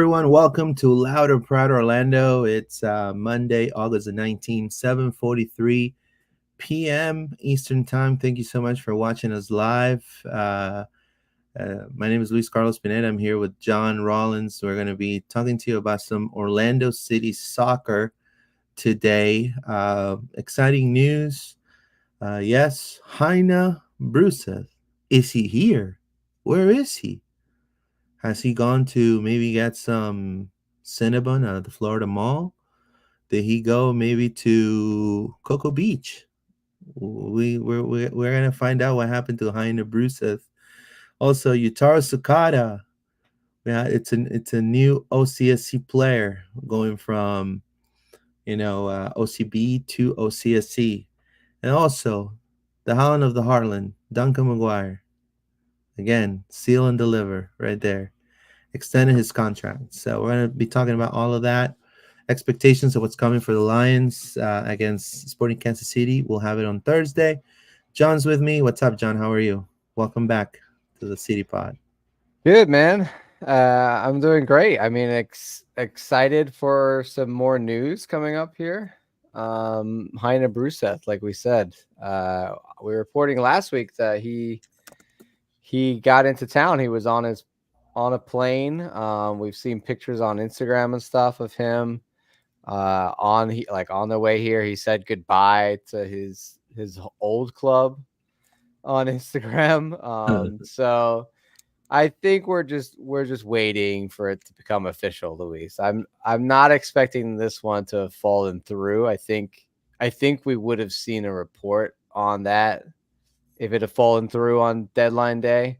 everyone. Welcome to Loud or Proud Orlando. It's Monday, August the 19th, 7:43 p.m. Eastern Time. Thank you so much for watching us live. My name is Luis Carlos Pineda. I'm here with John Rollins. We're going to be talking to you about some Orlando City soccer today. Exciting news. Yes, Heine Bruseth. Is he here? Where is he? Has he gone to maybe get some Cinnabon out of the Florida Mall? Did he go maybe to Cocoa Beach? We're gonna find out what happened to Heine Bruseth. Also, Yutaro Tsukada. Yeah, it's a new OCSC player going from OCB to OCSC, and also the Holland of the Heartland, Duncan Mcguire. Again, seal and deliver right there. Extended his contract. So we're going to be talking about all of that. Expectations of what's coming for the Lions against Sporting Kansas City. We'll have it on Thursday. John's with me. What's up, John? How are you? Welcome back to the City Pod. Good, man. I'm doing great. I mean, excited for some more news coming up here. Heine Bruseth, like we said, we were reporting last week that he got into town. He was on a plane. We've seen pictures on Instagram and stuff of him on the way here. He said goodbye to his old club on Instagram. So I think we're just waiting for it to become official, Luis. I'm not expecting this one to have fallen through. I think we would have seen a report on that if it had fallen through on deadline day,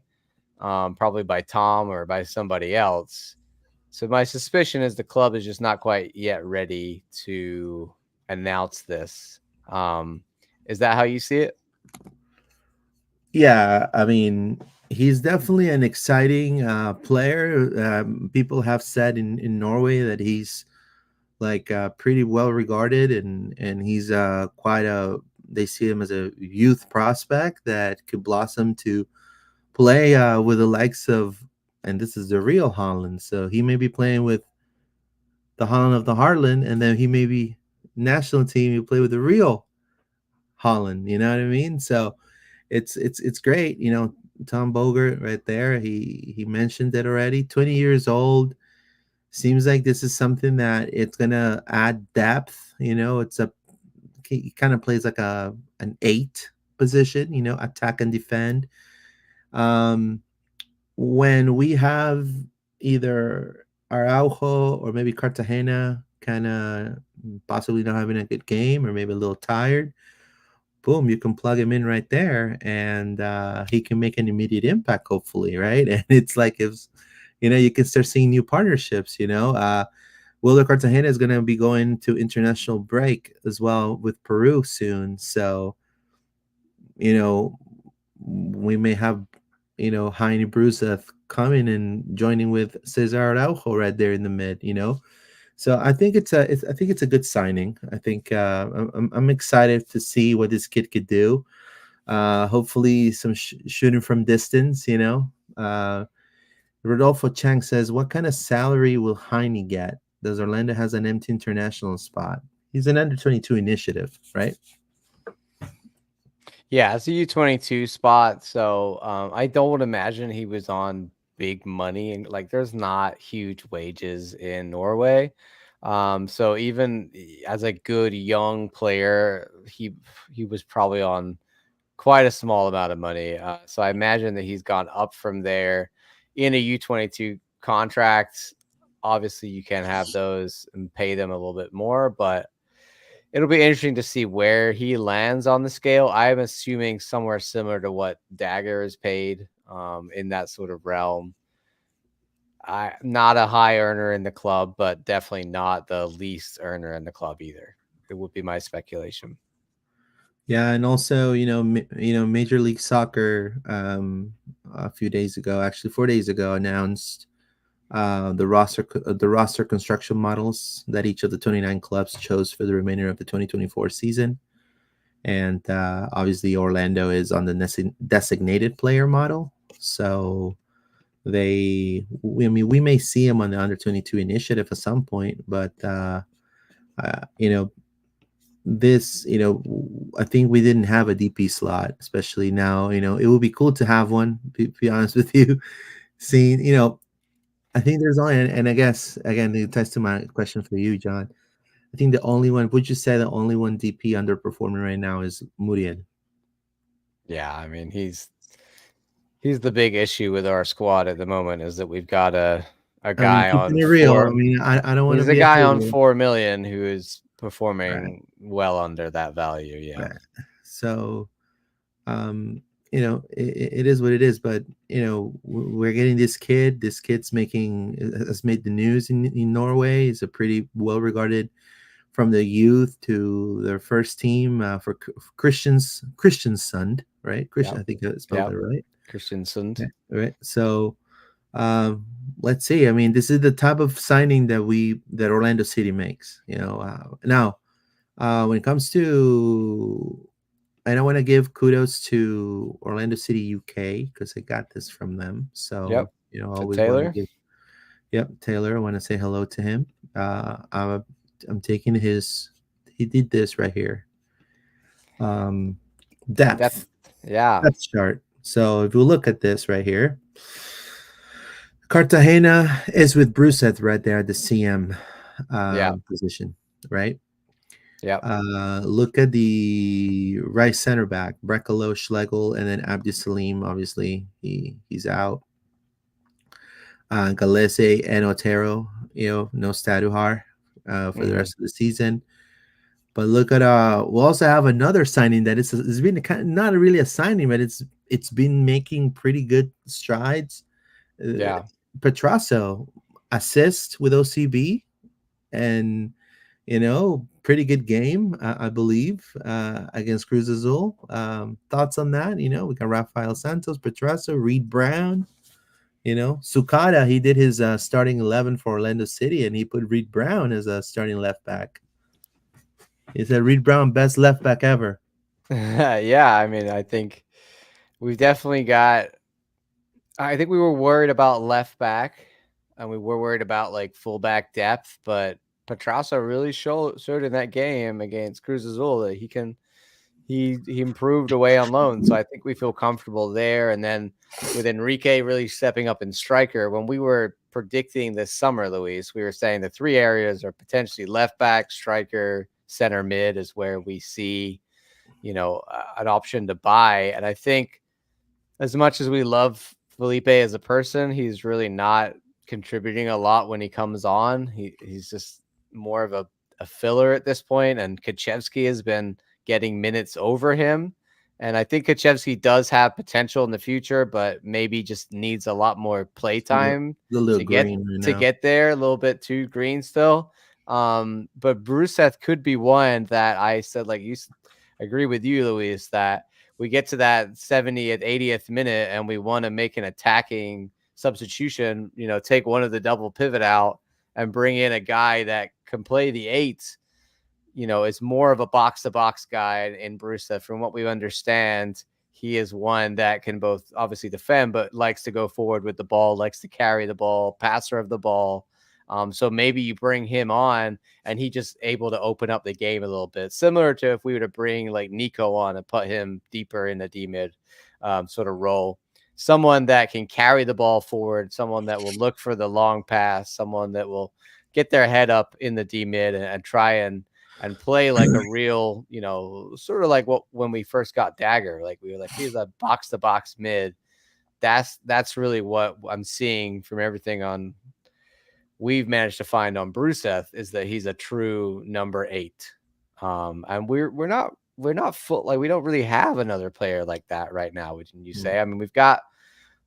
probably by Tom or by somebody else. So my suspicion is the club is just not quite yet ready to announce this. Is that how you see it? Yeah, I mean, he's definitely an exciting player. People have said in Norway that he's like pretty well regarded, and he's quite a. They see him as a youth prospect that could blossom to play with the likes of, and this is the real Holland. So he may be playing with the Holland of the Heartland, and then he may be national team. You play with the real Holland. You know what I mean? So it's great. Tom Bogert right there. He mentioned it already. 20 years old. Seems like this is something that it's gonna add depth. He kind of plays like an 8 position. Attack and defend. When we have either Araujo or maybe Cartagena kind of possibly not having a good game or maybe a little tired, boom, you can plug him in right there, and he can make an immediate impact, hopefully, right? And it's like if you can start seeing new partnerships. Wilder Cartagena is going to be going to international break as well with Peru soon, so we may have Heine Bruseth coming and joining with Cesar Araujo right there in the mid. So I think it's a good signing. I think I'm excited to see what this kid could do. Hopefully, some shooting from distance. Rodolfo Chang says, "What kind of salary will Heine get? Does Orlando has an empty international spot? He's an under-22 initiative, right?" Yeah, it's a U22 spot. So I don't imagine he was on big money, and like there's not huge wages in Norway. So even as a good young player, he was probably on quite a small amount of money. So I imagine that he's gone up from there in a U22 contract. Obviously, you can have those and pay them a little bit more, but it'll be interesting to see where he lands on the scale. I'm assuming somewhere similar to what Dagger is paid, in that sort of realm. Not a high earner in the club, but definitely not the least earner in the club either. It would be my speculation. Yeah, and also, Major League Soccer a few days ago, actually 4 days ago, announced the roster construction models that each of the 29 clubs chose for the remainder of the 2024 season. And obviously, Orlando is on the designated player model. So I mean, we may see him on the under 22 initiative at some point, but you know, this, I think we didn't have a DP slot, especially now. It would be cool to have one. Be honest with you, seeing, I think there's only, and I guess again, it ties to my question for you, John. I think the only one, would you say the only one DP underperforming right now is Muriel? Yeah, I mean he's the big issue with our squad at the moment is that we've got a I mean, guy keeping on it real. I 4 mean, I don't want to he's a be a guy on hater. 4 million who is Right. performing well under that value. Yeah. Right. So, um, it is what it is. But we're getting this kid. This kid's making has made the news in Norway. He's a pretty well regarded from the youth to their first team for Christian's son, right? Christian, Yep. I think I spelled Yep. it right. Christensen. Yeah. Right. So, let's see. I mean, this is the type of signing that Orlando City makes. Now, when it comes to, and I want to give kudos to Orlando City UK because I got this from them. So Yep. I To always want to Taylor. give. Yep, Taylor. I want to say hello to him. I'm taking his. He did this right here. Um, Depth. depth Yeah. depth chart. So if you look at this right here, Cartagena is with Bruseth right there at the CM Yeah. position, right? Yep. Look at the right center back, Brekalo, Schlegel, and then Abdi Salim. Obviously, he's out. Galese and Otero, no Staduhar for the Hmm. rest of the season. But look at we'll also have another signing that it's been not really a signing, but it's been making pretty good strides. Uh, Yeah. Petrasso assist with OCB, and pretty good game, I believe, against Cruz Azul. Thoughts on that? We got Rafael Santos, Petrasso, Reed Brown. Tsukada, he did his starting 11 for Orlando City, and he put Reed Brown as a starting left back. He said Reed Brown, best left back ever. Yeah. I mean, I think we've definitely got. I think we were worried about left back, and we were worried about like fullback depth, but Petrasso really showed in that game against Cruz Azul that he improved away on loan. So I think we feel comfortable there. And then with Enrique really stepping up in striker, when we were predicting this summer, Luis, we were saying the three areas are potentially left back, striker, center mid is where we see, an option to buy. And I think as much as we love Felipe as a person, he's really not contributing a lot when he comes on. He's just more of a filler at this point, and Kaczewski has been getting minutes over him. And I think Kaczewski does have potential in the future, but maybe just needs a lot more play time A little to get green right to now. get there. A little bit too green still. But Bruseth could be one that I said, like you agree with you, Luis, that we get to that 70th, 80th minute and we want to make an attacking substitution, take one of the double pivot out and bring in a guy that can play the eight, is more of a box to box guy in Bruseth. From what we understand, he is one that can both obviously defend, but likes to go forward with the ball, likes to carry the ball, passer of the ball. So maybe you bring him on and he just able to open up the game a little bit, similar to if we were to bring like Nico on and put him deeper in the D mid sort of role. Someone that can carry the ball forward, someone that will look for the long pass, someone that will get their head up in the D mid and try and play like a real, sort of like what when we first got Dagger, like we were like, he's a box to box mid. That's really what I'm seeing from everything on we've managed to find on Bruseth is that he's a true number 8. And we're not full, like we don't really have another player like that right now, wouldn't you say? I mean, we've got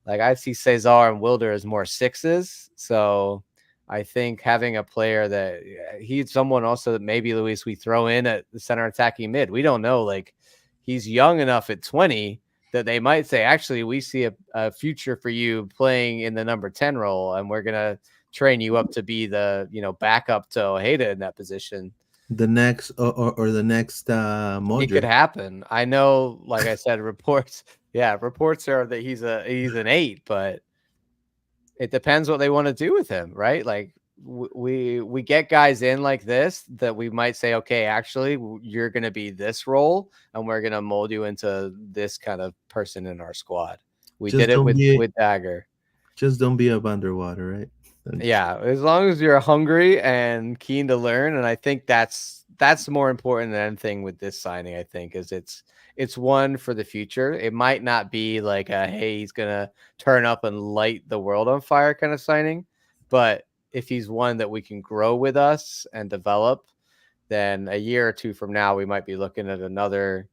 like I see Cesar and Wilder as more 6s. So I think having a player that he's someone also that maybe Luis we throw in at the center attacking mid. We don't know. Like he's young enough at 20 that they might say, actually, we see a future for you playing in the number 10 role, and we're gonna train you up to be the backup to Ojeda in that position. The next or the next It could Modric. happen. I know, like I said, reports. Yeah, reports are that he's an 8, but it depends what they want to do with him, right? Like we get guys in like this that we might say, okay, actually, you're going to be this role, and we're going to mold you into this kind of person in our squad. We did Just it don't with be Dagger. just don't be up underwater, right? That's Yeah, as long as you're hungry and keen to learn, and I think that's more important than anything with this signing. I think is it's one for the future. It might not be like a hey, he's gonna turn up and light the world on fire kind of signing, but if he's one that we can grow with us and develop, then a year or two from now we might be looking at another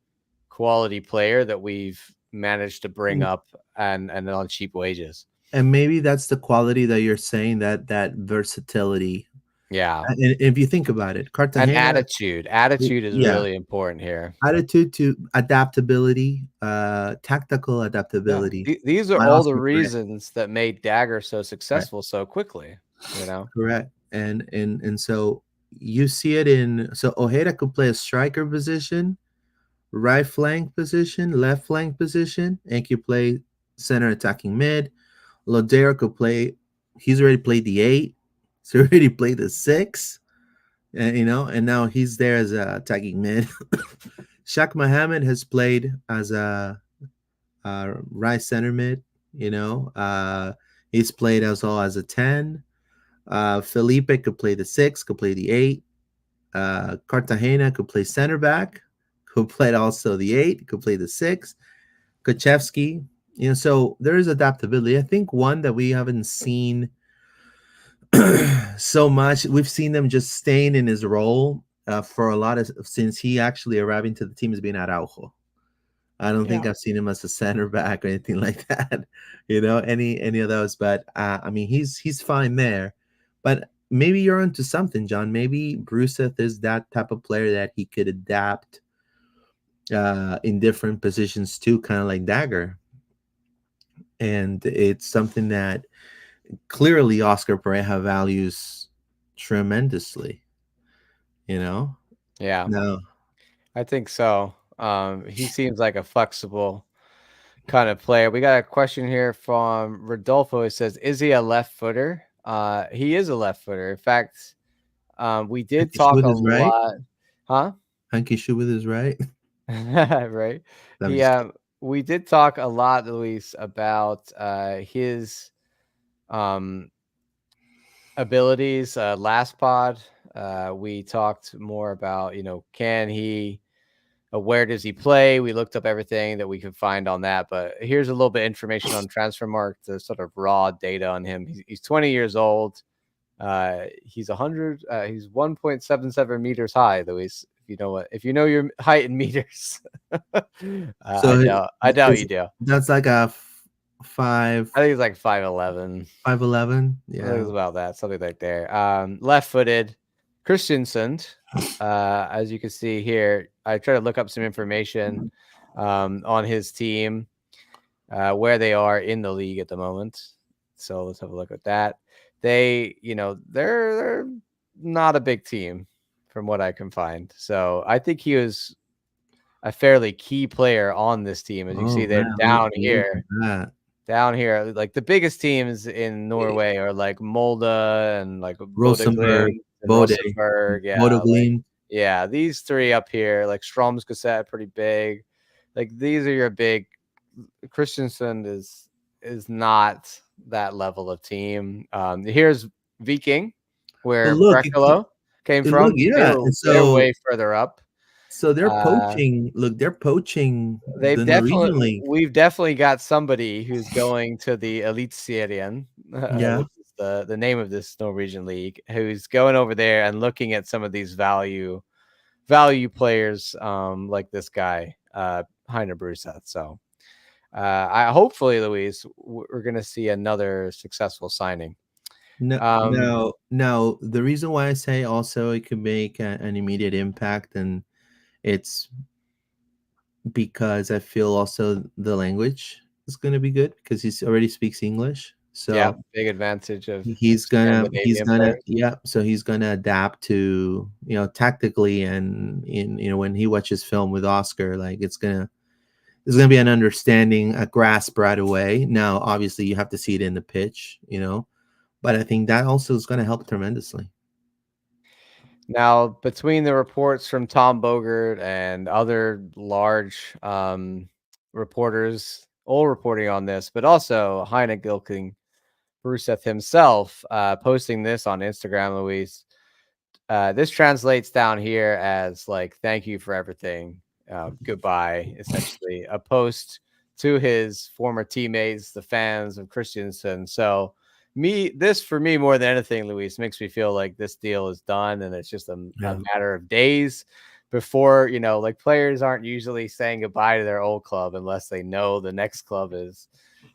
quality player that we've managed to bring up and on cheap wages. and maybe that's the quality that you're saying, that versatility. Yeah. And if you think about it, And Cartagena, attitude is yeah, really important here. attitude to adaptability, tactical Yeah, adaptability these are by all the Oscar Pereira. reasons that made Dagger so Right, successful so quickly, you know? correct. And so you see it in, so Ojeda could play a striker position, right flank position, left flank position, and could play center attacking mid. Lodero could play. He's already played the 8. He's already played the 6. And and now he's there as a attacking mid. Shaq Mohammed has played as a right center mid. He's played as well as a 10. Felipe could play the 6, could play the 8. Cartagena could play center back, could play also the 8, could play the 6. Kuchevsky, so there is adaptability. I think one that we haven't seen so much, we've seen them just staying in his role for a lot of, since he actually arriving to the team, as being Araujo. I don't think Yeah. I've seen him as a center back or anything like that, any of those. But I mean, he's fine there. But maybe you're onto something, John. Maybe Bruseth is that type of player that he could adapt in different positions too, kind of like Dagger. And it's something that clearly Oscar Pereja values tremendously. Yeah, No. I think so. He seems like a flexible kind of player. We got a question here from Rodolfo. It says, "Is he a left footer?" He is a left footer. In fact, we did Hanky Shoe talk with a his right. lot, huh? Hanky Shoe with his right. Right. I'm He just kidding. we did talk a lot, Luis, about his um abilities. Last pod, we talked more about, can he, where does he play? We looked up everything that we could find on that, but here's a little bit of information on Transfermarkt, the sort of raw data on him. He's 20 years old. He's 100. He's 1.77 meters high, Luis. If you know your height in meters, So I doubt is you do. that's like a five I think it's like 5'11". 5'11. I think Yeah. it's about that, something like there. Left-footed, Christensen. As you can see here, I try to look up some information on his team, where they are in the league at the moment. So let's have a look at that. They're not a big team from what I can find. So I think he was a fairly key player on this team. As you can Oh see, they're man, down look here. at that. Down here, like the biggest teams in Norway are like Molde and like Rosenberg, Bodø/Glimt and Bode, Rosenborg. Yeah, like Bodeglin. these three up here, like Stromsgodset, pretty big. Like these are your big. Christensen is not that level of team. Here's Viking, But where look, Brekalo came look, from. yeah. And They're so way further up. they're Uh, poaching. Look, they're poaching They've the Norwegian definitely league. we've definitely got somebody who's going to the Eliteserien, Yeah. which is the name of this Norwegian league, who's going over there and looking at some of these value players, like this guy, Heine Bruseth. So I hopefully, Louise, we're gonna see another successful signing. No, Um, no. The reason why I say also it could make an immediate impact, and it's because I feel also the language is going to be good because he already speaks English. yeah, So big advantage of he's Scandinavian gonna players. yeah. So he's gonna adapt to tactically, and in when he watches film with Oscar, like there's going to be an understanding, a grasp right away. Now, obviously, you have to see it in the pitch, but I think that also is going to help tremendously. Now, between the reports from Tom Bogert and other large reporters, all reporting on this, but also Heine Gilking Bruseth himself posting this on Instagram, Luis. This translates down here as like, thank you for everything. Goodbye, essentially. A post to his former teammates, the fans of Christensen. So, this for me, more than anything, Luis, makes me feel like this deal is done and it's just a matter of days before, like players aren't usually saying goodbye to their old club unless they know the next club is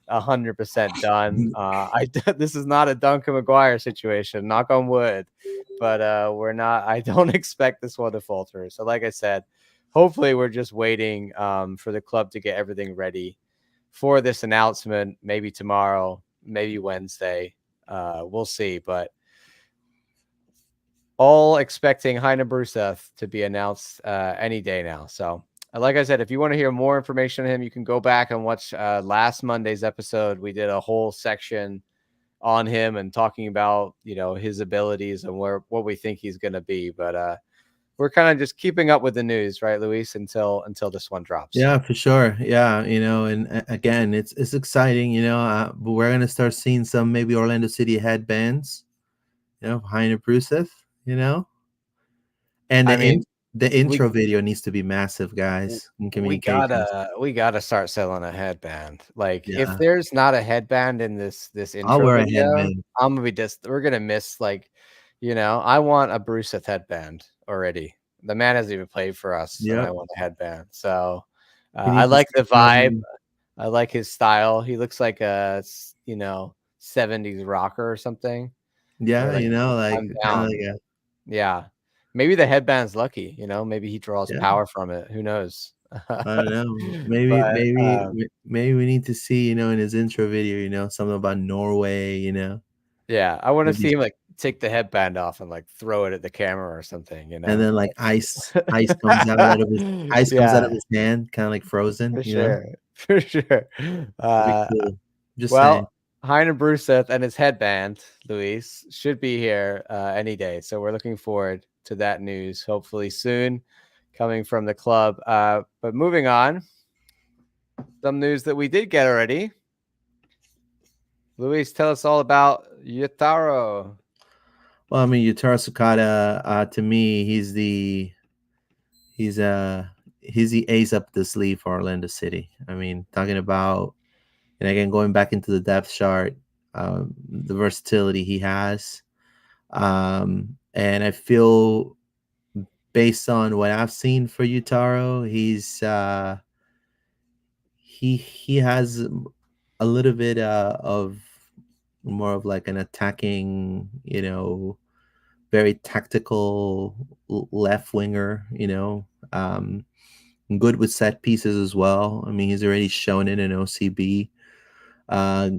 100% done. This is not a Duncan Mcguire situation, knock on wood, but we're not. I don't expect this one to falter. So, like I said, hopefully we're just waiting for the club to get everything ready for this announcement. Maybe tomorrow, maybe Wednesday. We'll see, but all expecting Heine Bruseth to be announced any day now. So, like I said, if you want to hear more information on him, you can go back and watch last Monday's episode. We did a whole section on him and talking about, his abilities and what we think he's going to be. But we're kind of just keeping up with the news, right, Luis, until this one drops. Yeah, for sure. Yeah, and again, it's exciting. But we're gonna start seeing some maybe Orlando City headbands. Heine Bruseth. And I mean, the intro video needs to be massive, guys, in we communications. gotta start selling a headband. Like, if Yeah, there's not a headband in this I'll intro wear a video, headband. I'm gonna be we're gonna miss, like, I want a Bruseth headband already. The man hasn't even played for us, and I Yep. want a headband. So We I need to like the see vibe. some. I like his style. He looks like a 70s rocker or something. Yeah, Or like, like I'm kind of like down. a Yeah. Maybe the headband's lucky, maybe he draws yeah. power from it. Who knows? I don't know. Maybe But maybe we need to see in his intro video, something about Norway. yeah, I want to Maybe, see him like take the headband off and like throw it at the camera or something, and then like ice comes out of his Yeah, hand, kind of like Frozen. for sure. For sure. That'd be Uh cool. Just saying. well, Heiner Bruseth and his headband, Luis, should be here any day. So we're looking forward to that news, hopefully soon, coming from the club. But moving on, some news that we did get already. Luis, tell us all about Yutaro. Well, I mean, Yutaro Tsukada, to me, he's he's the ace up the sleeve for Orlando City. I mean, talking about, and again, going back into the depth chart, the versatility he has, and I feel based on what I've seen for Yutaro, he has a little bit of more of like an attacking, very tactical left winger, good with set pieces as well. I mean, he's already shown it in OCB. Uh,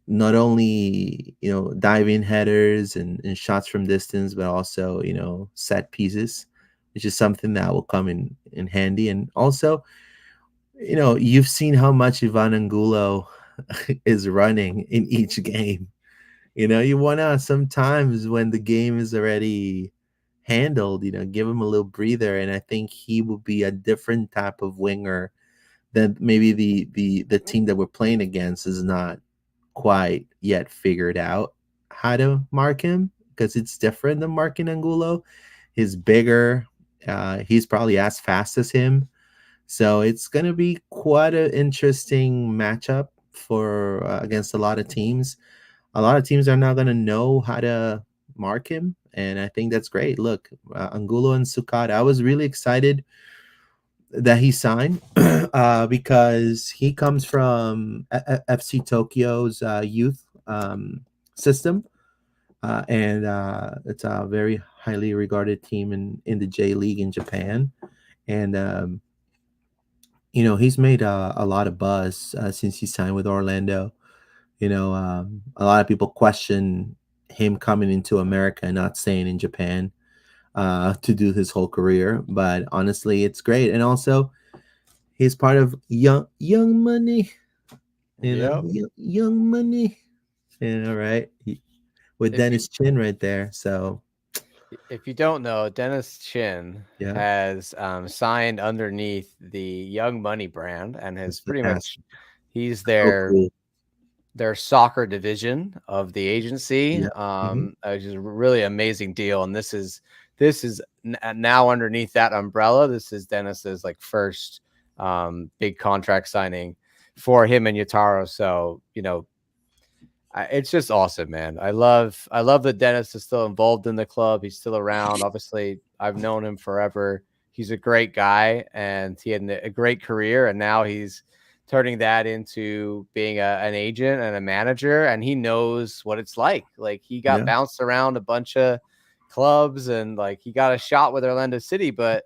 Not only, diving headers and shots from distance, but also, set pieces, which is something that will come in handy. And also, you've seen how much Ivan Angulo is running in each game. You want to sometimes when the game is already handled, give him a little breather. And I think he will be a different type of winger that maybe the team that we're playing against is not quite yet figured out how to mark him, because it's different than marking Angulo. He's bigger. He's probably as fast as him. So it's going to be quite an interesting matchup for against a lot of teams. A lot of teams are not going to know how to mark him, and I think that's great. Look, Angulo and Tsukada, I was really excited that he signed because he comes from FC Tokyo's youth system, and it's a very highly regarded team in the J League in Japan. And he's made a lot of buzz since he signed with Orlando. A lot of people question him coming into America and not staying in Japan to do his whole career. But honestly, it's great. And also, He's part of Young Money. Yep. Young Money. Right? With If you Dennis Chin right there. So if you don't know, Dennis Chin yeah, has signed underneath the Young Money brand and has it's pretty much fantastic. he's So cool. their soccer division of the agency, Yeah. Hmm. which is a really amazing deal. And this is now underneath that umbrella. This is Dennis's like first big contract signing for him and Yataro. So it's just awesome, man. I love that Dennis is still involved in the club. He's still around. Obviously, I've known him forever. He's a great guy, and he had a great career. And now he's turning that into being an agent and a manager. And he knows what it's like. Like he got Yeah. bounced around a bunch of clubs, and like he got a shot with Orlando City, but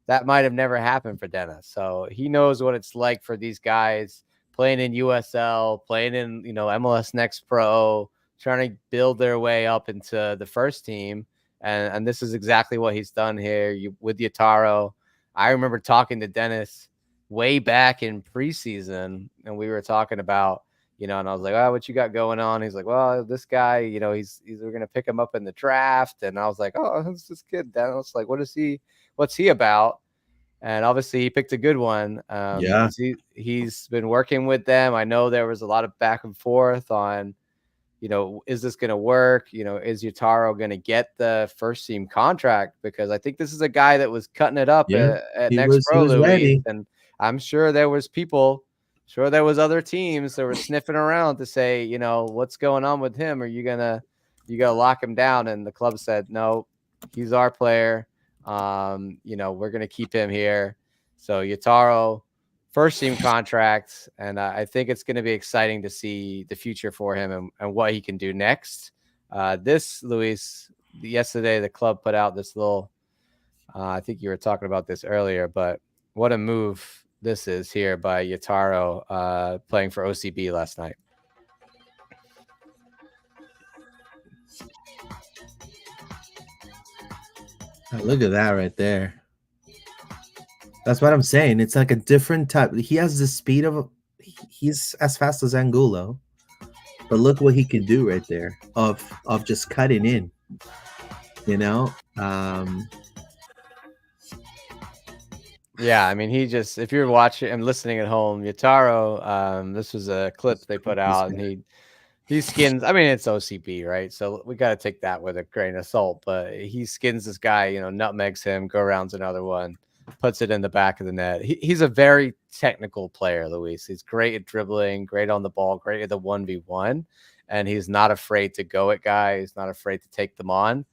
that might have never happened for Dennis. So he knows what it's like for these guys playing in USL, playing in, MLS Next Pro, trying to build their way up into the first team. And this is exactly what he's done here with Yataro. I remember talking to Dennis way back in preseason, and we were talking about, and I was like, oh, what you got going on? He's like, well, this guy, we're going to pick him up in the draft. And I was like, oh, who's this kid, Dennis? Like, what's he about? And obviously he picked a good one Yeah. because he's been working with them. I know there was a lot of back and forth on, is this going to work? Is Yutaro going to get the first team contract? Because I think this is a guy that was cutting it up Yeah. at He Next was he Pro, was Luis. ready. And I'm sure there was other teams that were sniffing around to say, what's going on with him? Are you gonna lock him down? And the club said, no, he's our player. We're gonna keep him here. So Yutaro, first team contract, and I think it's going to be exciting to see the future for him and what he can do next. This, Luis, yesterday the club put out this little. I think you were talking about this earlier, but what a move this is here by Yataro playing for OCB last night. Oh, look at that right there. That's what I'm saying. It's like a different type. He has the speed of he's as fast as Angulo, but look what he can do right there of just cutting in. You know, Yeah, I mean, if you're watching and listening at home, Yataro, this was a clip they put this out, and guy. he skins. I mean, it's OCB, right? So we got to take that with a grain of salt. But he skins this guy, nutmegs him, go around another one, puts it in the back of the net. He's a very technical player, Luis. He's great at dribbling, great on the ball, great at the 1v1, and he's not afraid to go at guys. He's not afraid to take them on.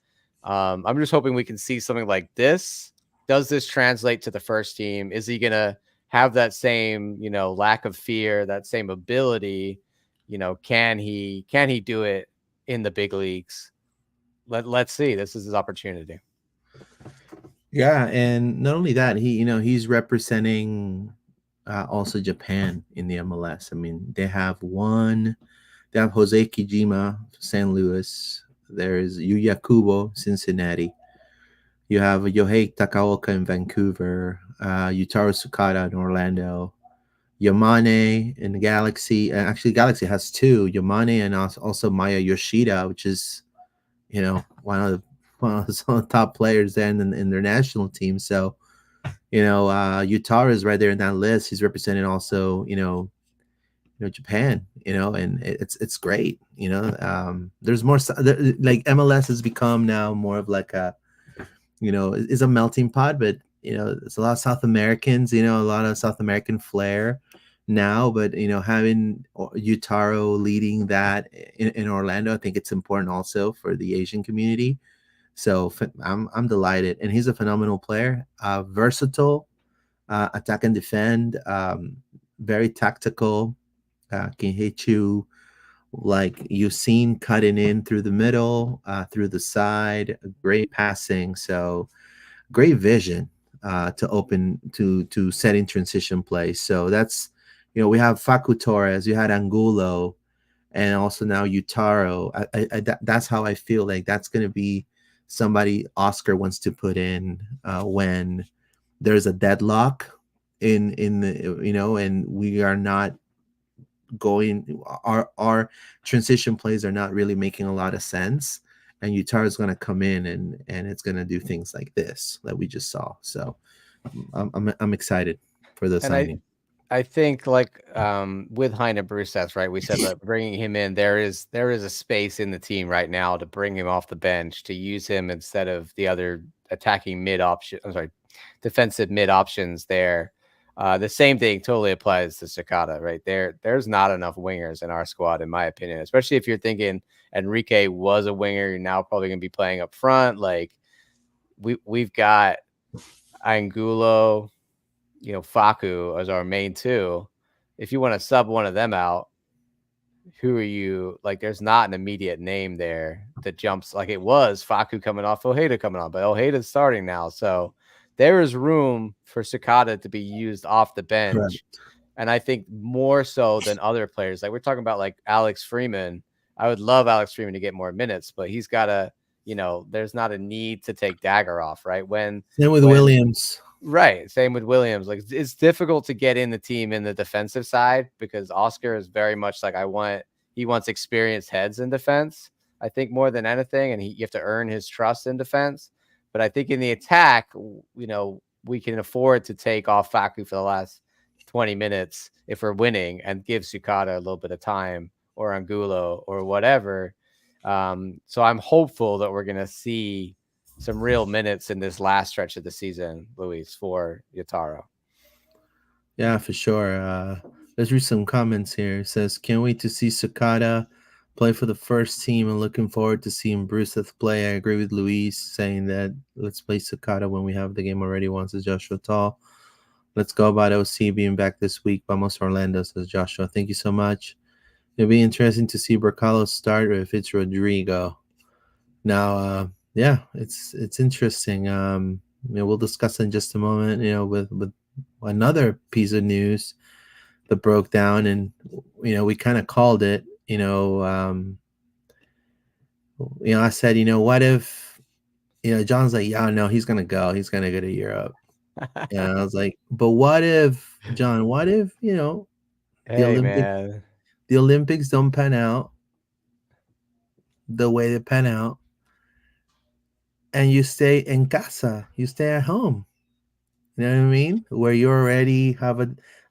I'm just hoping we can see something like this. Does this translate to the first team? Is he gonna have that same, lack of fear, that same ability? Can he do it in the big leagues? Let's see. This is his opportunity. Yeah, and not only that, he's representing also Japan in the MLS. I mean, they have Jose Kijima, St. Louis. There's Yuya Kubo, Cincinnati. You have Yohei Takaoka in Vancouver, Yutaro Tsukada in Orlando, Yamane in the Galaxy. Actually, Galaxy has two, Yamane and also Maya Yoshida, which is, one of the top players there in their national team. So, Yutaro is right there in that list. He's representing also, Japan, and it's great. There's more like MLS has become now more of like a, is a melting pot, but it's a lot of South Americans, a lot of South American flair now, but having Yutaro leading that in Orlando, I think it's important also for the Asian community. So I'm delighted, and he's a phenomenal player, versatile, attack and defend, very tactical, can hit you like you've seen cutting in through the middle, through the side, great passing. So great vision to set in transition play. So that's we have Facu Torres, you had Angulo, and also now Yutaro. That's how I feel like that's going to be somebody Oscar wants to put in when there's a deadlock in the, and we are not going, our transition plays are not really making a lot of sense, and Utah is going to come in and it's going to do things like this that we just saw. So I'm excited for the And signing. I think like with Heine Bruseth, right? We said that bringing him in, there is a space in the team right now to bring him off the bench, to use him instead of the other attacking mid option. I'm sorry, defensive mid options there. The same thing totally applies to Tsukada, right? There's not enough wingers in our squad, in my opinion, especially if you're thinking Enrique was a winger. You're now probably going to be playing up front. Like we've got Angulo, Faku as our main two. If you want to sub one of them out, who are you? Like, there's not an immediate name there that jumps like it was Faku coming off, Ojeda coming on, but Ojeda's starting now. So there is room for Tsukada to be used off the Correct. bench. And I think more so than other players. Like, we're talking about like Alex Freeman. I would love Alex Freeman to get more minutes, but he's got to, there's not a need to take Dagger off, right? Same with When Williams. Right. Same with Williams. Like it's difficult to get in the team in the defensive side because Oscar is very much like he wants experienced heads in defense, I think more than anything. And you have to earn his trust in defense. But I think in the attack, we can afford to take off Faku for the last 20 minutes if we're winning and give Tsukada a little bit of time or Angulo or whatever. So I'm hopeful that we're going to see some real minutes in this last stretch of the season, Luis, for Yataro. Yeah, for sure. Let's read some comments here. It says, can't wait to see Tsukada play for the first team and looking forward to seeing Bruseth play. I agree with Luis saying that let's play Tsukada when we have the game already, once says Joshua Tall. Let's go about OC being back this week. Vamos Orlando, says Joshua. Thank you so much. It'll be interesting to see Bercalo start or if it's Rodrigo. Now, yeah, it's interesting. We'll discuss in just a moment, with another piece of news that broke down, and we kind of called it. I said, what if, John's like, yeah, no, he's gonna go. He's gonna go to Europe. Yeah, I was like, but what if, John? What if the Hey, Olympic man. the Olympics don't pan out the way they pan out, and you stay in casa, you stay at home. You know what I mean? Where you already have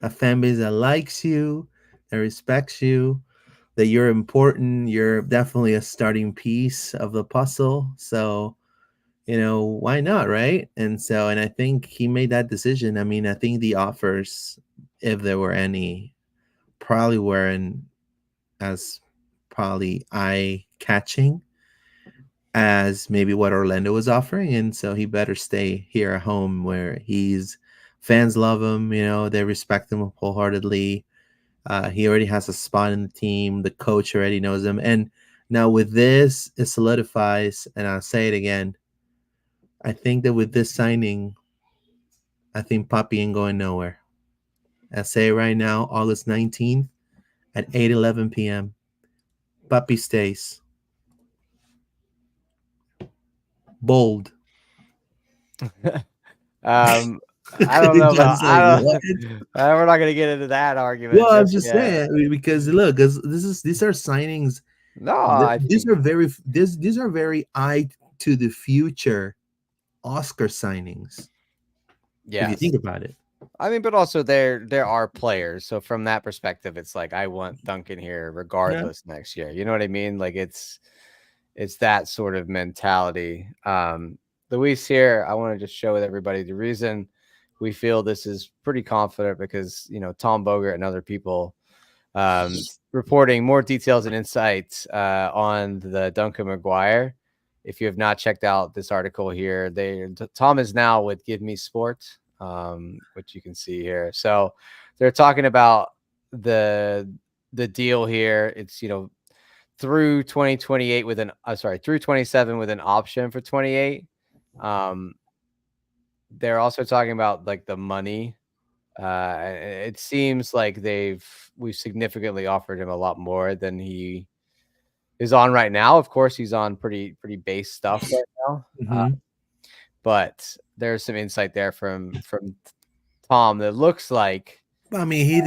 a fan base that likes you, that respects you, that you're important. You're definitely a starting piece of the puzzle. So, why not, right? And I think he made that decision. I mean, I think the offers, if there were any, probably weren't as probably eye catching as maybe what Orlando was offering, and so he better stay here at home where he's fans love him. They respect him wholeheartedly. He already has a spot in the team. The coach already knows him, and now with this, it solidifies. And I'll say it again. I think that with this signing, I think Papi ain't going nowhere. I say it right now, August 19th at 8:11 p.m. Papi stays. Bold. I don't know about John's like, I what? don't. We're not gonna get into that argument Well, I'm just just yet. saying, because look, because these are signings. No, I These think are these are very eye to the future Oscar signings. If you yes. think about it, I mean, but also there are players. So from that perspective, it's like I want Duncan here yeah. regardless next year. You know what I mean? Like it's that sort of mentality. Luis here, I want to just share with everybody the reason we feel this is pretty confident because Tom Bogert and other people reporting more details and insights on the Duncan Mcguire. If you have not checked out this article here, Tom is now with Give Me Sport, which you can see here. So they're talking about the deal here. It's through 2028 with through 27 with an option for 28. They're also talking about like the money. It seems like we've significantly offered him a lot more than he is on right now. Of course, he's on pretty base stuff right now. Mm-hmm. But there's some insight there from Tom that looks like, I mean, he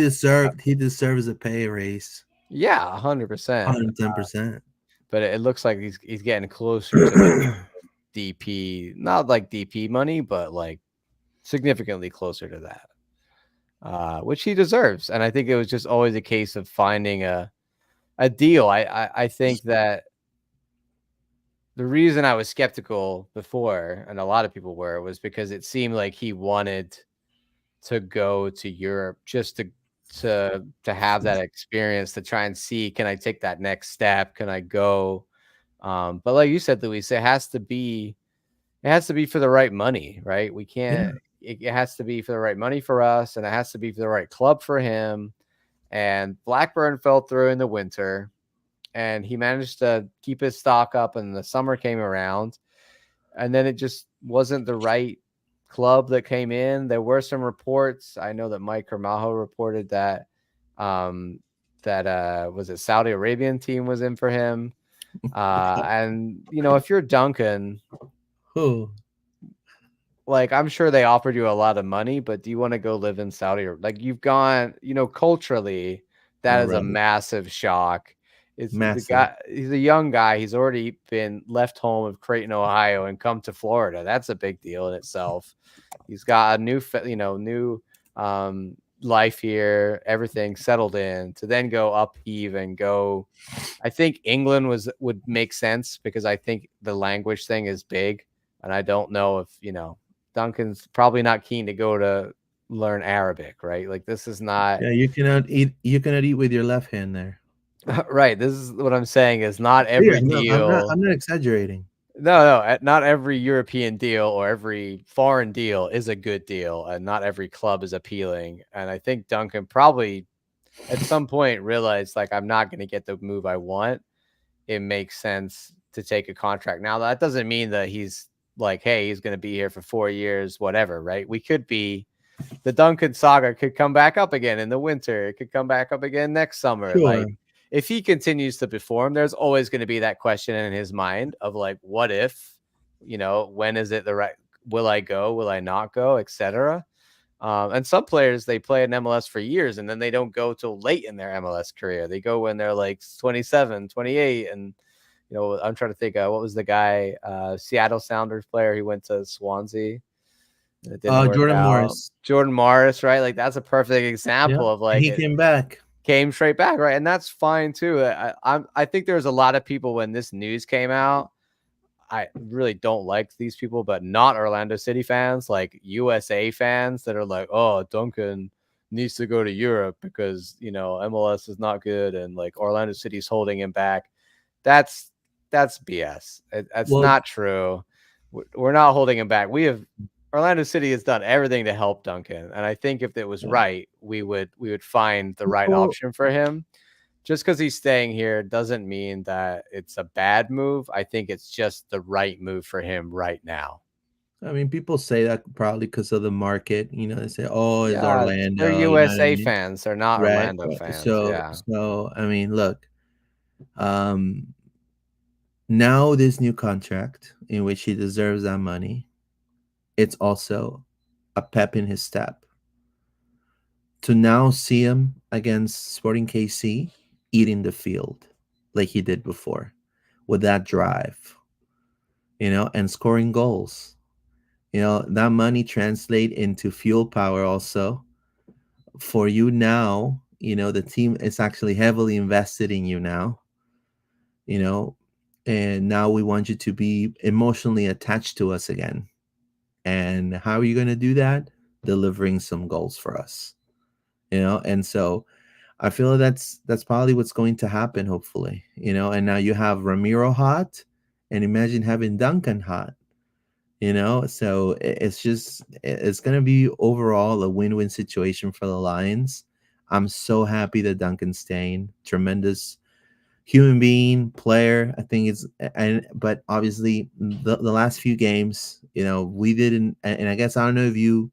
deserves a pay raise. yeah, 100%. 110%. But it looks like he's getting closer to the DP, not like DP money, but like significantly closer to that, which he deserves. And I think it was just always a case of finding a deal. I think that the reason I was skeptical before, and a lot of people were, was because it seemed like he wanted to go to Europe just to have that experience, to try and see, can I take that next step? Can I go? But like you said, Luis, it has to be for the right money, right? We Yeah, can't. It has to be for the right money for us, and it has to be for the right club for him. And Blackburn fell through in the winter, and he managed to keep his stock up, and the summer came around, and then it just wasn't the right club that came in. There were some reports. I know that Mike Carmajo reported that was it Saudi Arabian team was in for him. And if you're Duncan, who? like, I'm sure they offered you a lot of money, but do you want to go live in Saudi? Or like, you've gone, culturally, that All is a right, massive shock. It's the massive. guy, he's a young guy. He's already been left home of Creighton, Ohio, and come to Florida. That's a big deal in itself. He's got a new life here, everything settled in, to then go upheave and go. I think England would make sense, because I think the language thing is big, and I don't know if Duncan's probably not keen to go to learn Arabic, right? Like, this is not Yeah, you cannot eat. You cannot eat with your left hand there. right. This is what I'm saying, is not Yeah, every no, I'm not. deal. I'm not exaggerating. No, not every European deal or every foreign deal is a good deal, and not every club is appealing. And I think Duncan probably at some point realized, like, I'm not going to get the move I want. It makes sense to take a contract. Now, that doesn't mean that he's like, hey, he's going to be here for 4 years, whatever, right? The Duncan saga could come back up again in the winter. It could come back up again next summer. Sure. Like, if he continues to perform, there's always going to be that question in his mind of, like, what if, when is it the right, will I go? Will I not go? Etc. And some players, they play in MLS for years, and then they don't go till late in their MLS career. They go when they're like 27, 28. And, I'm trying to think, what was the guy, Seattle Sounders player? He went to Swansea. It didn't work Jordan out. Morris. Jordan Morris, right? Like, that's a perfect Yeah, example of, like, he it came back. came straight back, right? And that's fine too. I think there's a lot of people, when this news came out, I really don't like these people, but not Orlando City fans, like USA fans, that are like, oh, Duncan needs to go to Europe because MLS is not good, and like Orlando City's holding him back. That's BS. That's Well, not true. We're not holding him back. Orlando City has done everything to help Duncan, and I think if it was right, we would find the right well, option for him. Just because he's staying here doesn't mean that it's a bad move. I think it's just the right move for him right now. I mean, people say that probably because of the market. They say, "Oh, it's Yeah, they're Orlando." You know what I USA mean? fans. They're not Right. Orlando fans. So, Yeah. I mean, look. Um, Now this new contract in which he deserves that money, it's also a pep in his step. To now see him against Sporting KC eating the field like he did before, with that drive, and scoring goals. That money translate into fuel power also for you now. The team is actually heavily invested in you now, you know, and now we want you to be emotionally attached to us again. And how are you going to do that? Delivering some goals for us, and so I feel that's probably what's going to happen, hopefully. And now you have Ramiro hot, and imagine having Duncan hot. So it's going to be overall a win-win situation for the Lions. I'm so happy that Duncan's staying. Tremendous human being, player. I think it's, but obviously the last few games, we didn't, and I guess I don't know if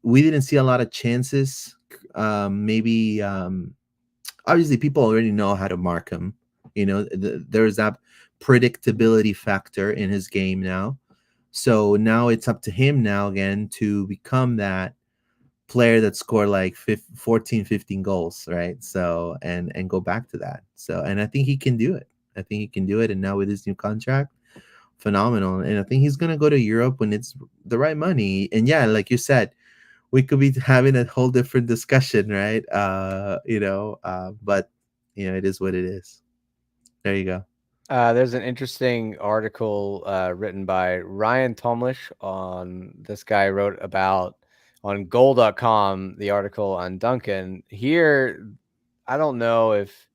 we didn't see a lot of chances. Maybe obviously people already know how to mark him. There's that predictability factor in his game now. So now it's up to him now again to become that player that scored like 14, 15 goals, right? So and go back to that. So and I think he can do it. I think he can do it. And now with his new contract, phenomenal. And I think he's gonna go to Europe when it's the right money. And yeah, like you said, we could be having a whole different discussion, right? But it is what it is. There you go. There's an interesting article written by Ryan Tomlish on this guy wrote about on goal.com the article on Duncan. Here, I don't know if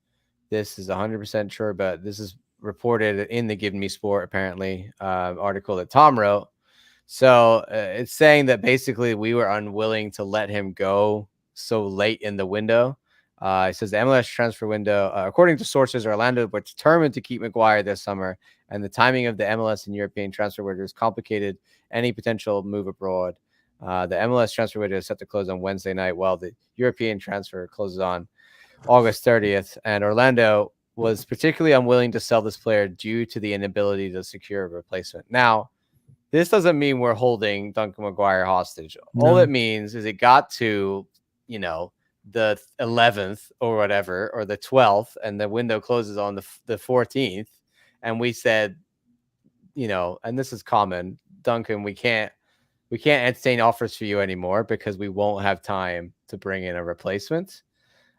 this is 100% sure, but this is reported in the Give Me Sport apparently article that Tom wrote. So it's saying that basically we were unwilling to let him go so late in the window. It says the MLS transfer window, according to sources, Orlando were determined to keep Mcguire this summer, and the timing of the MLS and European transfer windows complicated any potential move abroad. The MLS transfer window is set to close on Wednesday night, while the European transfer closes on August 30th, and Orlando was particularly unwilling to sell this player due to the inability to secure a replacement. Now, this doesn't mean we're holding Duncan Mcguire hostage. All it No. means is it got to, the 11th or whatever, or the 12th, and the window closes on the 14th. And we said, and this is common, Duncan, we can't entertain offers for you anymore because we won't have time to bring in a replacement.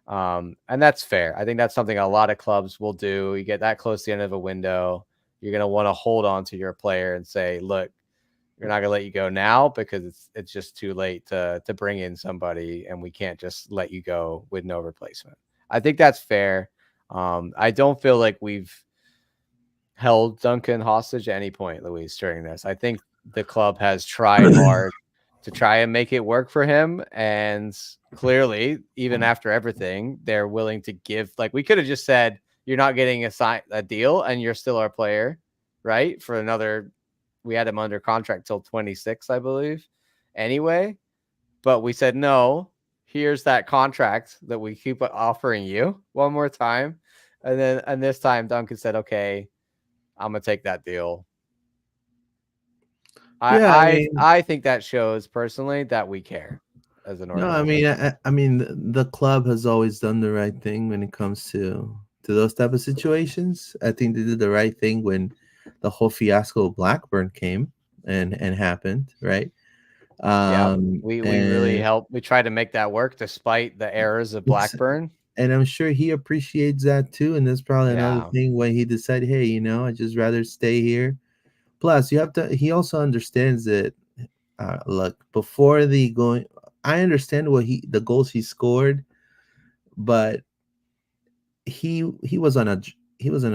And that's fair. I think that's something a lot of clubs will do. You get that close to the end of a window, you're going to want to hold on to your player and say, look, we're not going to let you go now because it's just too late to bring in somebody, and we can't just let you go with no replacement. I think that's fair. I don't feel like we've held Duncan hostage at any point, Luis, during this. I think the club has tried hard to try and make it work for him. And clearly, even after everything, they're willing to give. Like, we could have just said, you're not getting a deal and you're still our player, right? For another, we had him under contract till 26, I believe, anyway. But we said, no, here's that contract that we keep offering you one more time. And this time Duncan said, okay, I'm going to take that deal. Yeah, I think that shows personally that we care as an no, organization. I mean, the club has always done the right thing when it comes to those type of situations. I think they did the right thing when the whole fiasco of Blackburn came and happened, right? Yeah, we really And helped. We tried to make that work despite the errors of Blackburn. and I'm sure he appreciates that too. And that's probably another Yeah. thing when he decided, hey, I just rather stay here. Plus, you have to. He also understands that. Look, before the going, I understand the goals he scored, but he was on a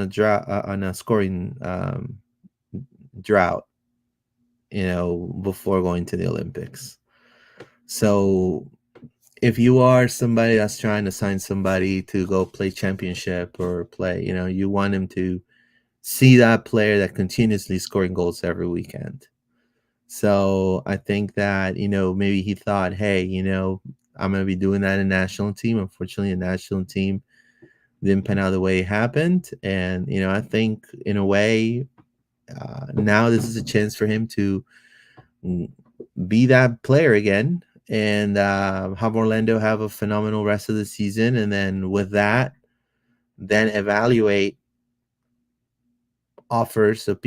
drought, on a scoring drought, before going to the Olympics. So if you are somebody that's trying to sign somebody to go play championship or play, you want him to see that player that continuously scoring goals every weekend. So I think that, maybe he thought, hey, I'm going to be doing that in national team. Unfortunately, a national team didn't pan out the way it happened. And, I think in a way, now this is a chance for him to be that player again and have Orlando have a phenomenal rest of the season. And then with that, then evaluate offers of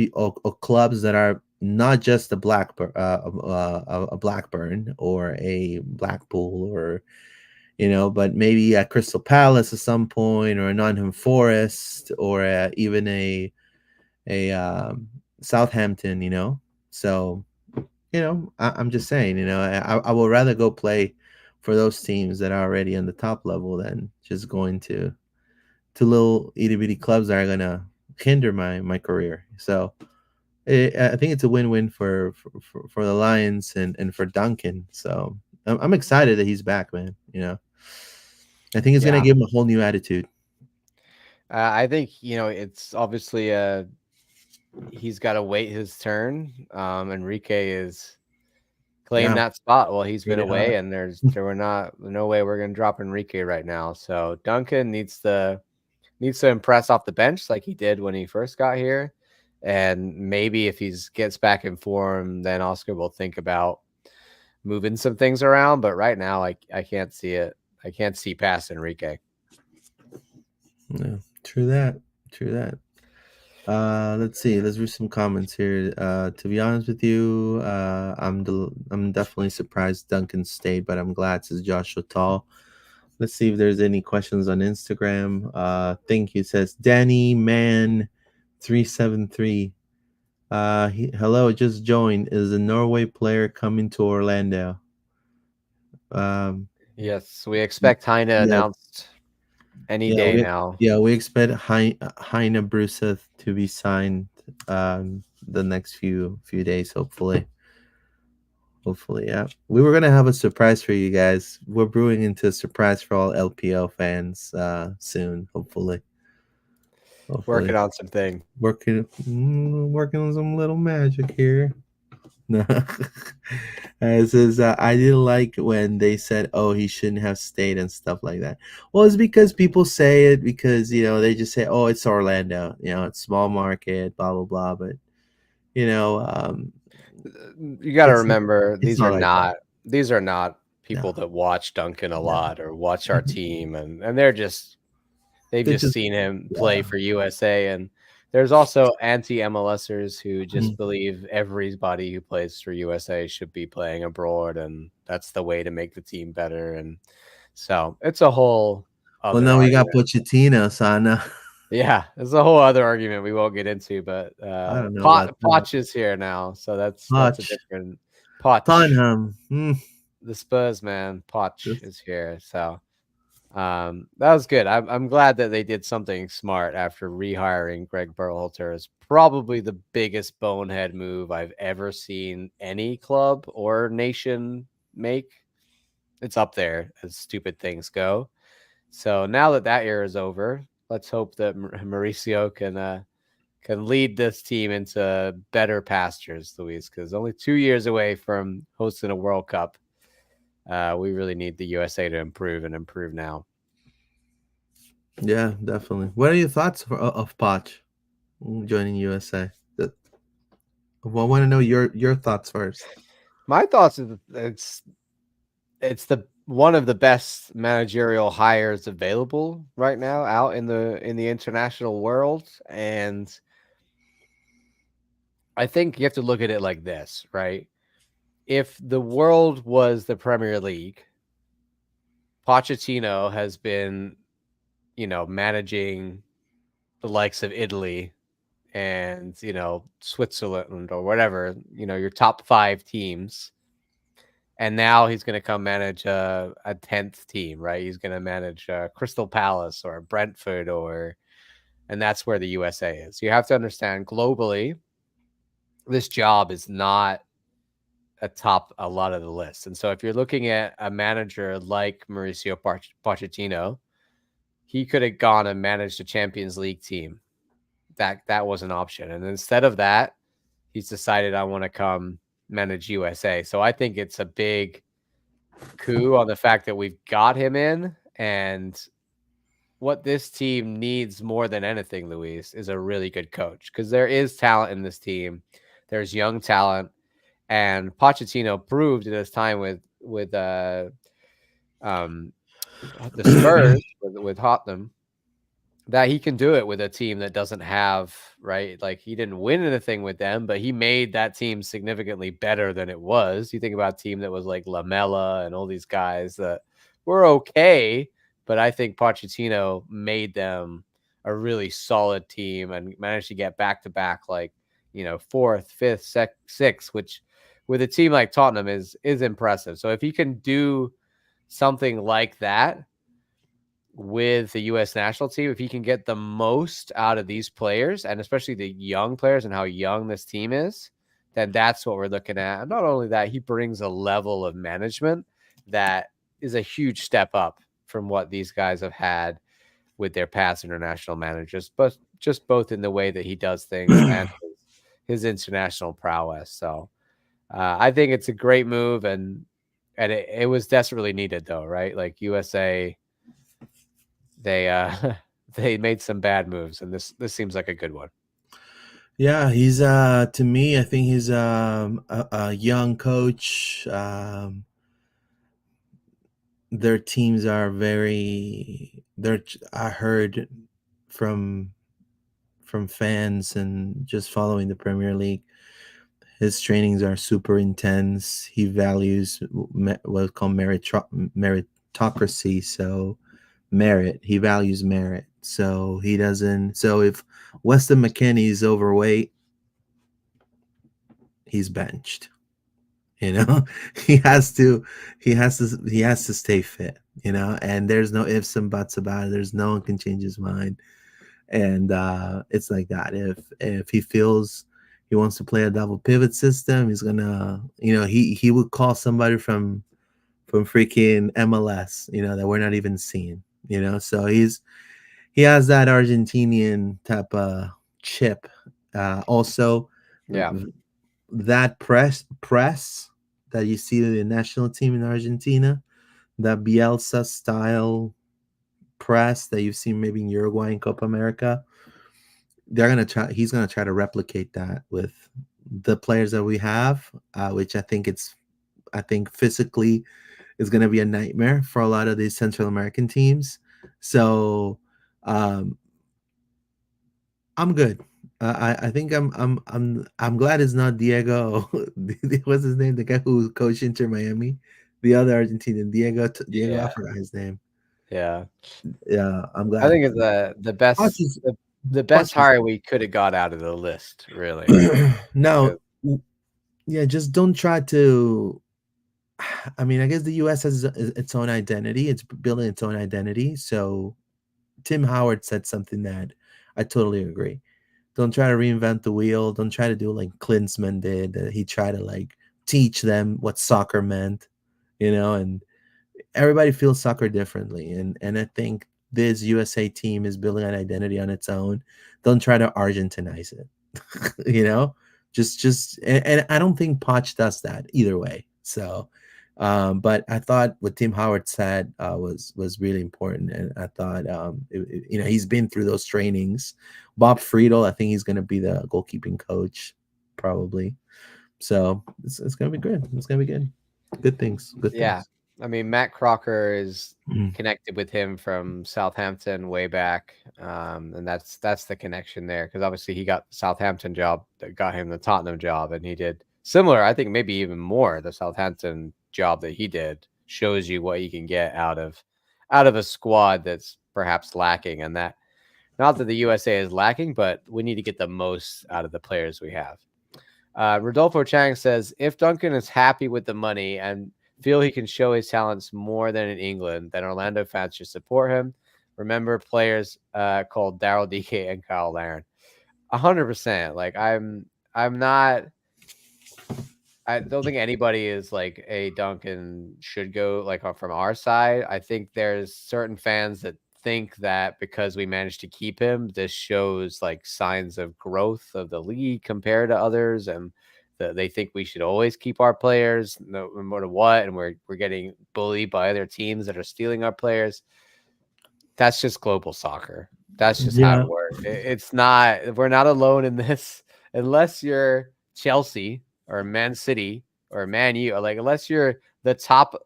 clubs that are not just a Blackburn or a Blackpool or but maybe a Crystal Palace at some point, or a Nottingham Forest, or even a Southampton. So I'm just saying, I would rather go play for those teams that are already on the top level than just going to little itty bitty clubs that are gonna hinder my career. So I think it's a win-win for the Lions and for Duncan. So I'm excited that he's back, man. I think it's gonna Yeah. give him a whole new attitude. I think, it's obviously he's got to wait his turn. Enrique is claim Yeah, that spot while he's been really hard. away, and no way we're going to drop Enrique right now. So Duncan needs to impress off the bench like he did when he first got here. And maybe if he gets back in form, then Oscar will think about moving some things around, but right now I can't see it. I can't see past Enrique. Yeah, true that. True that. Let's see. Let's read some comments here. To be honest with you, I'm definitely surprised Duncan stayed, but I'm glad, says Joshua Tall. Let's see if there's any questions on Instagram. Thank you, says Danny Man 373. Hello, just joined. Is a Norway player coming to Orlando? Um, Yes, we expect Heine yeah, announced any yeah, day we now. yeah we expect Heine Bruseth to be signed the next few days, hopefully. Hopefully, yeah. We were gonna have a surprise for you guys. We're brewing into a surprise for all LPL fans soon. Hopefully, Working hopefully, on some things. working on some little magic here. No, it says I didn't like when they said, "Oh, he shouldn't have stayed" and stuff like that. Well, it's because people say it because they just say, "Oh, it's Orlando," it's small market, blah blah blah. But you know, um, You got to it's remember it's not like that. these are not No, people that watch Duncan a no. lot or watch our Mhm. team, and they've They just just seen him play yeah. for USA. And there's also anti MLSers who just Mhm. believe everybody who plays for USA should be playing abroad, and that's the way to make the team better. And so it's a whole Well, other now we got argument. Pochettino, so now Yeah, it's a whole other argument we won't get into, but I don't know about that. Poch is here now, so that's a Poch, different Poch. Tottenham. The Spurs man, Poch This- is here. So that was good. I'm glad that they did something smart after rehiring Greg Berhalter. Is probably the biggest bonehead move I've ever seen any club or nation make. It's up there as stupid things go. So now that era is over, let's hope that Mauricio can lead this team into better pastures, Luis, because only 2 years away from hosting a World Cup. We really need the USA to improve and improve now. Yeah, definitely. What are your thoughts of Poch joining USA? Well, I want to know your thoughts first. My thoughts is it's the one of the best managerial hires available right now out in the international world, and I think you have to look at it like this, right? If the world was the Premier League, Pochettino has been, managing the likes of Italy and, Switzerland or whatever, your top 5 teams. And now he's going to come manage a 10th team, right? He's going to manage Crystal Palace or Brentford and that's where the USA is. You have to understand globally, this job is not atop a lot of the lists. And so if you're looking at a manager like Mauricio Pochettino, he could have gone and managed a Champions League team. That was an option. And instead of that, he's decided I want to come manage USA. So I think it's a big coup on the fact that we've got him in. And what this team needs more than anything, Luis, is a really good coach, because there is talent in this team. There's young talent. And Pochettino proved in his time with the Spurs with Tottenham that he can do it with a team that doesn't have, right? Like, he didn't win anything with them, but he made that team significantly better than it was. You think about a team that was like Lamella and all these guys that were okay, but I think Pochettino made them a really solid team and managed to get back to back, like, fourth, fifth, sixth, which with a team like Tottenham is impressive. So if he can do something like that with the U.S. national team, if he can get the most out of these players, and especially the young players and how young this team is, then that's what we're looking at. And not only that, he brings a level of management that is a huge step up from what these guys have had with their past international managers, but just both in the way that he does things and his international prowess. So I think it's a great move, and it was desperately needed, though, right? Like, USA, they they made some bad moves, and this seems like a good one. Yeah, he's to me, I think he's a young coach. Their teams are very. They're. I heard from from fans and just following the Premier League. His trainings are super intense. He values what's called meritocracy. So merit. He values merit. So he doesn't. So if Weston McKennie is overweight, he's benched. You know, he has to. He has to stay fit. You know, and there's no ifs and buts about it. There's no one can change his mind, and it's like that. If he feels he wants to play a double pivot system, he's gonna. You know, he would call somebody from freaking MLS. You know that we're not even seeing. You know, so he has that Argentinian type of chip. Also, Yeah. that press that you see to the national team in Argentina, that Bielsa style press that you've seen maybe in Uruguay and Copa America, they're gonna try. He's gonna try to replicate that with the players that we have, which I think physically is gonna be a nightmare for a lot of these Central American teams. So um, I'm good. I think I'm glad it's not Diego. What's his name? The guy who coached Inter Miami, the other Argentinian Diego. I Yeah. forgot his name. Yeah. Yeah, I'm I glad. think it's the Poch best is the Poch best is hire we could have got out of the list, really. now. 'Cause- Yeah, just don't try to. I mean, I guess the U.S. has its own identity. It's building its own identity. So Tim Howard said something that I totally agree. Don't try to reinvent the wheel. Don't try to do like Klinsmann did. He tried to like teach them what soccer meant, you know, and everybody feels soccer differently. And I think this USA team is building an identity on its own. Don't try to Argentinize it. You know, just and I don't think Poch does that either way. So but I thought what Tim Howard said was really important, and I thought you know, he's been through those trainings. Bob Friedel, I think he's going to be the goalkeeping coach, probably. So it's going to be good. It's going to be good. Good things. Good Yeah. things. I mean, Matt Crocker is Mm. connected with him from Southampton way back. And that's the connection there, because obviously he got the Southampton job that got him the Tottenham job, and he did similar, I think maybe even more. The Southampton job that he did shows you what you can get out of a squad that's perhaps lacking, and that not that the USA is lacking, but we need to get the most out of the players we have. Rodolfo Chang says, if Duncan is happy with the money and feel he can show his talents more than in England, then Orlando fans should support him. Remember players called Daryl DK and Kyle Larin. 100%. Like I'm not. I don't think anybody is like a Duncan should go like from our side. I think there's certain fans that think that because we managed to keep him, this shows like signs of growth of the league compared to others, and they think we should always keep our players no matter what, and we're getting bullied by other teams that are stealing our players. That's just global soccer. That's just how Yeah. it works. It's not. We're not alone in this, unless you're Chelsea or Man City or Man U. Or like unless you're the top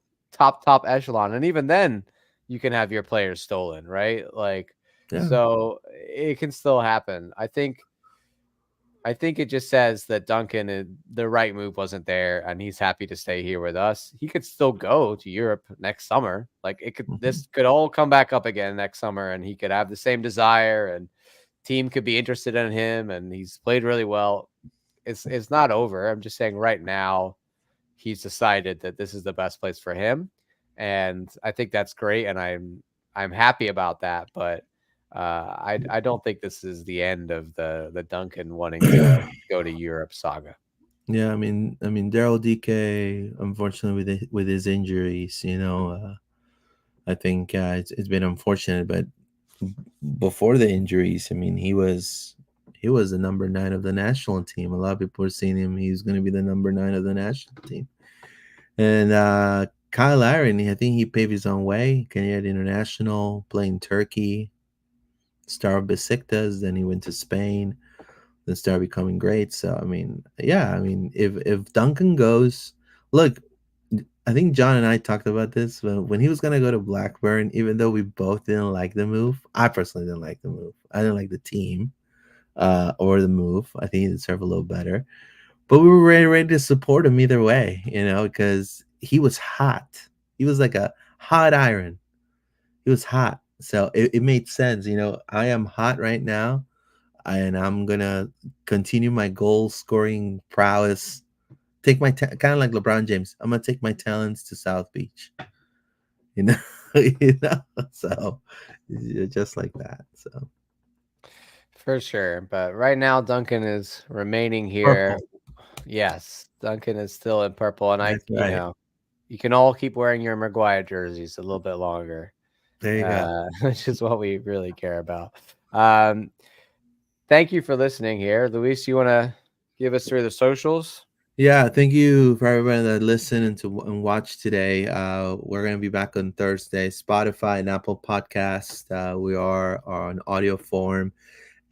echelon, and even then, you can have your players stolen, right? Like, Yeah. so it can still happen. I think it just says that Duncan, the right move wasn't there, and he's happy to stay here with us. He could still go to Europe next summer. Like Mhm. this could all come back up again next summer, and he could have the same desire, and team could be interested in him, and he's played really well. It's not over. I'm just saying right now, he's decided that this is the best place for him, and I think that's great, and I'm happy about that. But I don't think this is the end of the Duncan wanting to go to Europe saga. Yeah, I mean, Daryl DK, unfortunately, with his injuries, you know, I think it's been unfortunate. But before the injuries, I mean, he was the number 9 of the national team. A lot of people are seeing him. He's going to be the number 9 of the national team. And Kyle Aaron, I think he paved his own way. Kenyan international, playing Turkey, star of Besiktas. Then he went to Spain. and start becoming great. So I mean, yeah, I mean, if Duncan goes, look, I think John and I talked about this when he was gonna go to Blackburn. Even though we both didn't like the move, I personally didn't like the move. I didn't like the team or the move. I think he deserved a little better, but we were ready to support him either way, because he was hot. He was like a hot iron. He was hot, so it made sense. I am hot right now, and I'm gonna continue my goal scoring prowess. Take my kind of like LeBron James. I'm gonna take my talents to South Beach. You know, you know. So just like that. So For sure. But right now, Duncan is remaining here. purple. Yes, Duncan is still in purple, and That's right. you can all keep wearing your Mcguire jerseys a little bit longer, There you go. which is what we really care about. Um, Thank you for listening here, Luis. You want to give us through the socials? Yeah, thank you for everybody that listened and watched today. We're gonna be back on Thursday. Spotify and Apple Podcast. We are on audio form.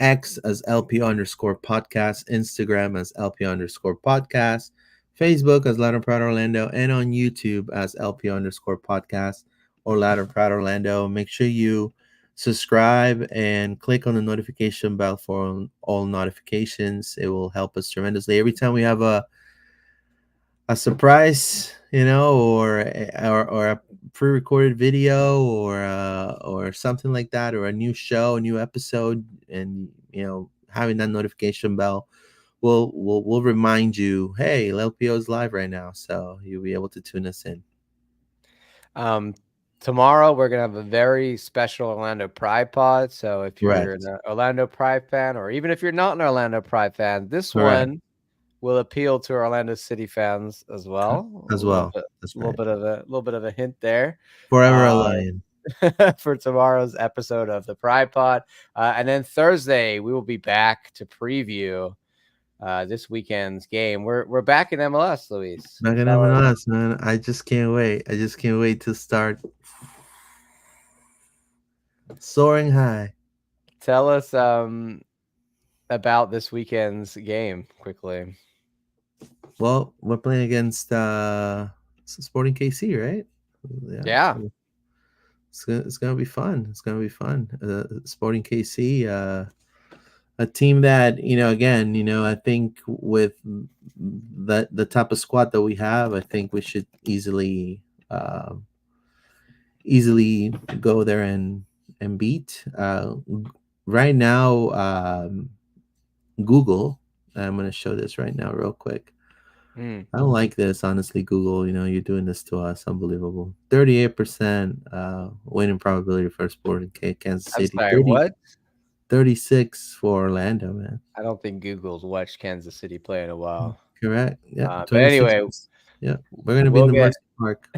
X as LP_podcast, Instagram as LP_podcast, Facebook as Ladder Proud Orlando, and on YouTube as LP_podcast or Ladder Proud Orlando. Make sure you subscribe and click on the notification bell for all notifications. It will help us tremendously. Every time we have a surprise, or a pre-recorded video or something like that, or a new show, a new episode, and having that notification bell will remind you, hey, LPO is live right now, so you'll be able to tune us in. Tomorrow we're gonna have a very special Orlando Pride pod. So if you're Correct. an Orlando Pride fan, or even if you're not an Orlando Pride fan, this Correct. one will appeal to Orlando City fans as well. As well. That's A little right. bit of a hint there. Forever a Uh, lion. for tomorrow's episode of the Pride Pod. And then Thursday, we will be back to preview this weekend's game. We're back in MLS, Luis. Back in MLS, man. I just can't wait. I just can't wait to start soaring high. Tell us about this weekend's game quickly. Well, we're playing against Sporting KC, right? Yeah. It's gonna be fun. It's gonna be fun. Sporting KC, a team that again, I think with the type of squad that we have, I think we should easily go there and beat. Right now, Google. I'm gonna show this right now, real quick. I don't like this, honestly. Google, you're doing this to us. Unbelievable. 38% winning probability for Sporting Kansas City. I'm sorry, what? 36 for Orlando, man. I don't think Google's watched Kansas City play in a while. Correct. Yeah. But anyway, yeah, we're gonna be in the Mercy Park.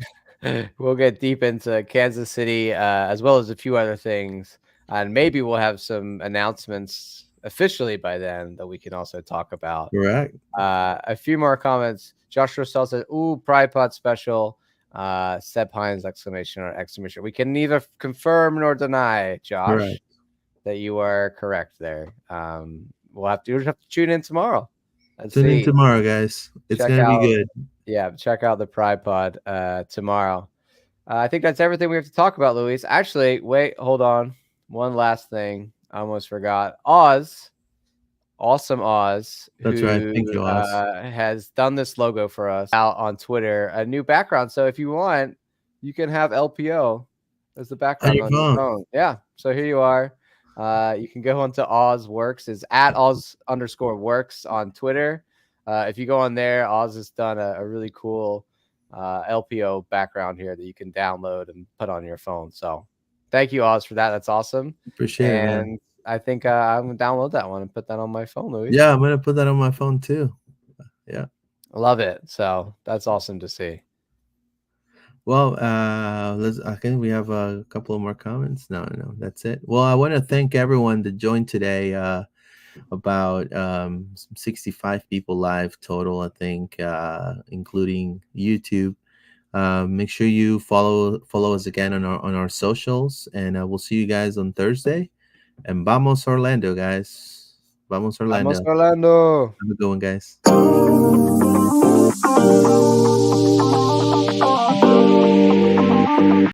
We'll get deep into Kansas City as well as a few other things, and maybe we'll have some announcements officially by then that we can also talk about. Correct. A few more comments. Josh Rossell said, "Ooh, Pride Pod special." Seb Hines exclamation. We can neither confirm nor deny, Josh, Correct. that you are correct there. We'll have to tune in tomorrow. Tune in tomorrow, guys. It's gonna be good. Yeah, check out the Pride Pod tomorrow. I think that's everything we have to talk about, Luis. Actually, wait, hold on. One last thing. I almost forgot. Oz, awesome Oz. That's right. Thank you, Oz. Has done this logo for us out on Twitter. A new background. So if you want, you can have LPO as the background on your phone. Yeah. So here you are. You can go onto Oz Works. Is at Oz_works on Twitter. If you go on there, Oz has done a really cool LPO background here that you can download and put on your phone. So thank you, Oz, for that. That's awesome. Appreciate it, man. I think I'm going to download that one and put that on my phone, Louis. Yeah, I'm going to put that on my phone too. Yeah. Love it. So that's awesome to see. Well, I think we have a couple of more comments. No, that's it. Well, I want to thank everyone that joined today. About 65 people live total, I think, including YouTube. Make sure you follow us again on our socials, and we'll see you guys on Thursday. And vamos Orlando, guys. Vamos Orlando. Vamos Orlando. Have a good one, guys.